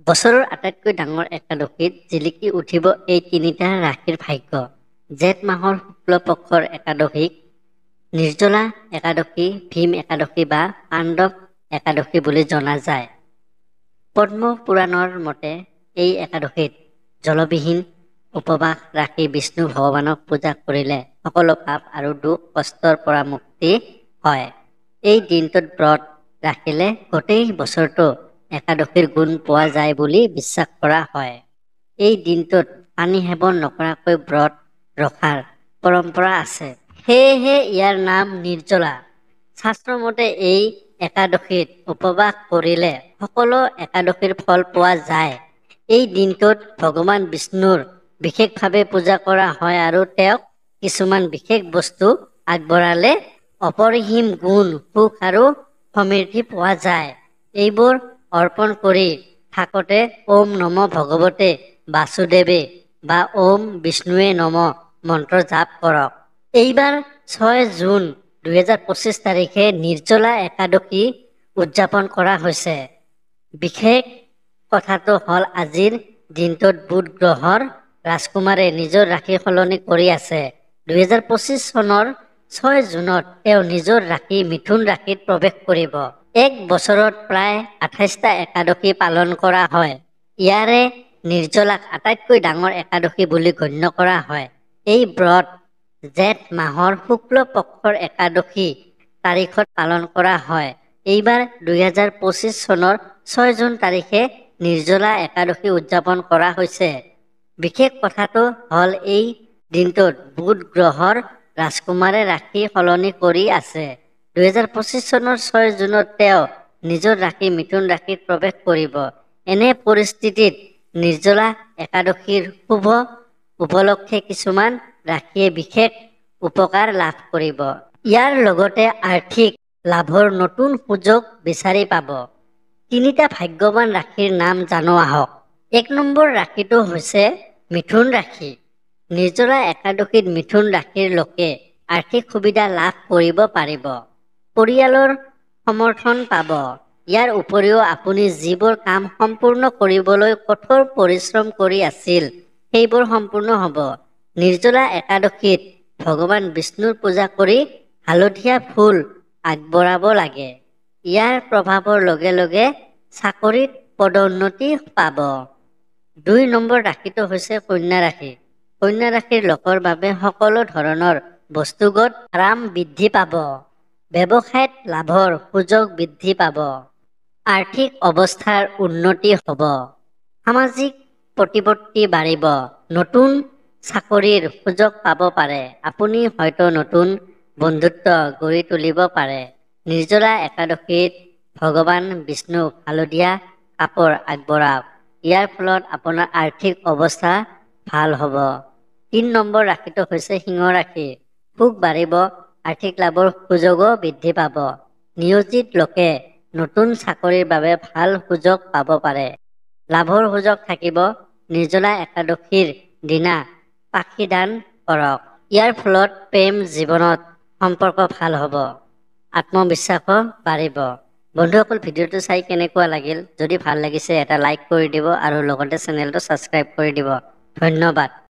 বছৰৰ আটাইতকৈ ডাঙৰ একাদশীত জিলিকি উঠিব এই তিনিটা ৰাশিৰ ভাগ্য। জেঠ মাহৰ শুক্ল পক্ষৰ একাদশীক নিৰ্জলা একাদশী, ভীম একাদশী বা পাণ্ডৱ একাদশী বুলি জনা যায়। পদ্ম পুৰাণৰ মতে এই একাদশীত জলবিহীন উপবাস ৰাখি বিষ্ণু ভগৱানক পূজা কৰিলে সকলো পাপ আৰু দুখ কষ্টৰ পৰা মুক্তি হয়। এই দিনটোত ব্ৰত ৰাখিলে গোটেই বছৰটো একাদশীৰ গুণ পোৱা যায় বুলি বিশ্বাস কৰা হয়। এই দিনটোত পানী সেৱন নকৰাকৈ ব্ৰত ৰখাৰ পৰম্পৰা আছে। সেয়েহে ইয়াৰ নাম নিৰ্জলা। শাস্ত্ৰমতে এই একাদশীত উপবাস কৰিলে সকলো একাদশীৰ ফল পোৱা যায়। এই দিনটোত ভগৱান বিষ্ণুৰ বিশেষভাৱে পূজা কৰা হয় আৰু তেওঁক কিছুমান বিশেষ বস্তু আগবঢ়ালে অপৰিসীম গুণ, সুখ আৰু সমৃদ্ধি পোৱা যায়। এইবোৰ অৰ্পণ কৰি থাকোঁতে ওম নম ভগৱতে বাসুদেৱে বা ওম বিষ্ণুৱে নম মন্ত্ৰ জাপ কৰক। এইবাৰ 6 জুন 2025 তাৰিখে নিৰ্জলা একাদশী উদযাপন কৰা হৈছে। বিশেষ কথাটো হ'ল আজিৰ দিনটোত বুধ গ্ৰহৰ ৰাজকুমাৰে নিজৰ ৰাশি সলনি কৰি আছে। 2025 চনৰ 6 জুনত তেওঁ নিজৰ ৰাশি মিথুন ৰাশিত প্ৰৱেশ কৰিব। এক বছৰত প্ৰায় 28টা একাদশী পালন কৰা হয়। ইয়াৰে নিৰ্জলাক আটাইতকৈ ডাঙৰ একাদশী বুলি গণ্য কৰা হয়। এই ব্ৰত জেঠ মাহৰ শুক্ল পক্ষৰ একাদশী তাৰিখত পালন কৰা হয়। এইবাৰ 2025 চনৰ 6 জুন তাৰিখে নিৰ্জলা একাদশী উদযাপন কৰা হৈছে। বিশেষ কথাটো হ'ল এই দিনটোত বুধ গ্ৰহৰ ৰাজকুমাৰে ৰাশি সলনি কৰি আছে। 2025 চনৰ 6 জুনত তেওঁ নিজৰ ৰাশি মিথুন ৰাশিত প্ৰৱেশ কৰিব। এনে পৰিস্থিতিত নিৰ্জলা একাদশীৰ শুভ উপলক্ষে কিছুমান ৰাশিয়ে বিশেষ উপকাৰ লাভ কৰিব। ইয়াৰ লগতে আৰ্থিক লাভৰ নতুন সুযোগ বিচাৰি পাব। তিনিটা ভাগ্যৱান ৰাশিৰ নাম জানো আহক। 1 নম্বৰ ৰাশিটো হৈছে মিথুন ৰাশি। নিৰ্জলা একাদশীত মিথুন ৰাশিৰ লোকে আৰ্থিক সুবিধা লাভ কৰিব পাৰিব। পৰিয়ালৰ সমৰ্থন পাব। ইয়াৰ উপৰিও আপুনি যিবোৰ কাম সম্পূৰ্ণ কৰিবলৈ কঠোৰ পৰিশ্ৰম কৰি আছিল সেইবোৰ সম্পূৰ্ণ হ'ব। নিৰ্জলা একাদশীত ভগৱান বিষ্ণুৰ পূজা কৰি হালধীয়া ফুল আগবঢ়াব লাগে। ইয়াৰ প্ৰভাৱৰ লগে লগে চাকৰিত পদোন্নতি পাব। 2 নম্বৰ ৰাশিটো হৈছে কন্যা ৰাশি। কন্যা ৰাশিৰ লোকৰ বাবে সকলো ধৰণৰ বস্তুগত আৰাম বৃদ্ধি পাব। ব্যৱসায়ত লাভৰ সুযোগ বৃদ্ধি পাব। আৰ্থিক অৱস্থাৰ উন্নতি হ'ব। সামাজিক প্ৰতিপত্তি বাঢ়িব। নতুন চাকৰিৰ সুযোগ পাব পাৰে। আপুনি হয়তো নতুন বন্ধুত্ব গঢ়ি তুলিব পাৰে। নিৰ্জলা একাদশীত ভগৱান বিষ্ণুক হালধীয়া কাপোৰ আগবঢ়াওক। ইয়াৰ ফলত আপোনাৰ আৰ্থিক অৱস্থা ভাল হ'ব। 3 নম্বৰ ৰাশিটো হৈছে সিংহ ৰাশি। সুখ বাঢ়িব। আৰ্থিক লাভৰ সুযোগো বৃদ্ধি পাব। নিয়োজিত লোকে নতুন চাকৰিৰ বাবে ভাল সুযোগ পাব পাৰে। লাভৰ সুযোগ থাকিব। নিৰ্জলা একাদশীৰ দিনা পাখি দান কৰক। ইয়াৰ ফলত প্ৰেম জীৱনত সম্পৰ্ক ভাল হ'ব। আত্মবিশ্বাসো বাঢ়িব। বন্ধুসকল, ভিডিঅ'টো চাই কেনেকুৱা লাগিল? যদি ভাল লাগিছে এটা লাইক কৰি দিব আৰু লগতে চেনেলটো ছাবস্ক্ৰাইব কৰি দিব। ধন্যবাদ।